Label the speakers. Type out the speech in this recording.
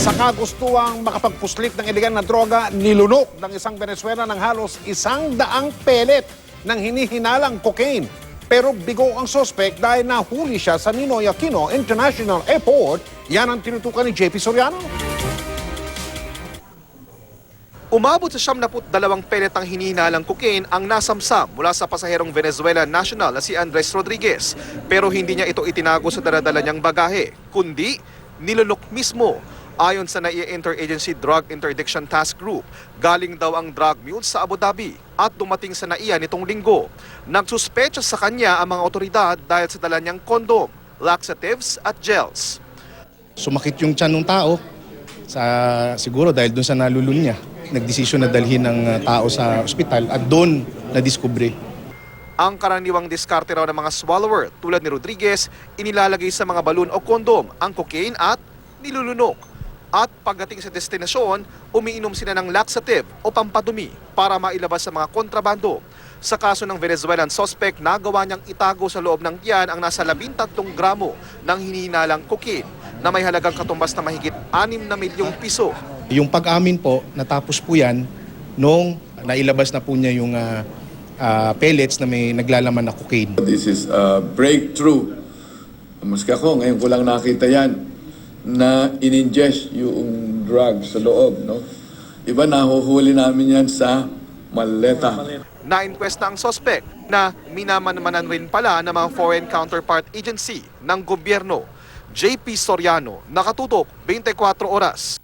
Speaker 1: Sa kagustuang makapagpuslit ng iligal na droga, nilunok ng isang Venezuela ng halos 100 pellet ng hinihinalang cocaine. Pero bigo ang suspect dahil nahuli siya sa Ninoy Aquino International Airport. Yan ang tinutukan ni JP Soriano.
Speaker 2: Umabot sa 72 pellet ang hinihinalang cocaine ang nasamsam mula sa pasaherong Venezuela national na si Andres Rodriguez. Pero hindi niya ito itinago sa daladala niyang bagahe, kundi nilunok mismo. Ayon sa NAIA Interagency Drug Interdiction Task Group, galing daw ang drug mule sa Abu Dhabi at dumating sa NAIA nitong linggo. Nagsuspecha sa kanya ang mga otoridad dahil sa dala niyang kondom, laxatives at gels.
Speaker 3: Sumakit yung tiyan ng tao, siguro dahil doon sa nalulun niya. Nagdesisyon na dalhin ng tao sa ospital at doon nadiskubre.
Speaker 2: Ang karaniwang diskarte raw ng mga swallower tulad ni Rodriguez, inilalagay sa mga balon o kondom ang cocaine at nilulunok. At pagdating sa destinasyon, umiinom sila ng laxative o pampadumi para mailabas sa mga kontrabando. Sa kaso ng Venezuelan suspect, nagawa niyang itago sa loob ng tiyan ang nasa 13 gramo ng hinihinalang cocaine na may halagang katumbas na mahigit 6 na milyong piso.
Speaker 3: Yung pag-amin po, natapos po yan nung nailabas na po niya yung pellets na may naglalaman na cocaine.
Speaker 4: This is a breakthrough. Maski ako, ngayon ko lang nakita yan na in-ingest yung drug sa loob. No? Iba, nahuhuli namin yan sa maleta.
Speaker 2: Na-inquest na ang suspect na minamanmanan rin pala ng mga foreign counterpart agency ng gobyerno. JP Soriano, Nakatutok, 24 Oras.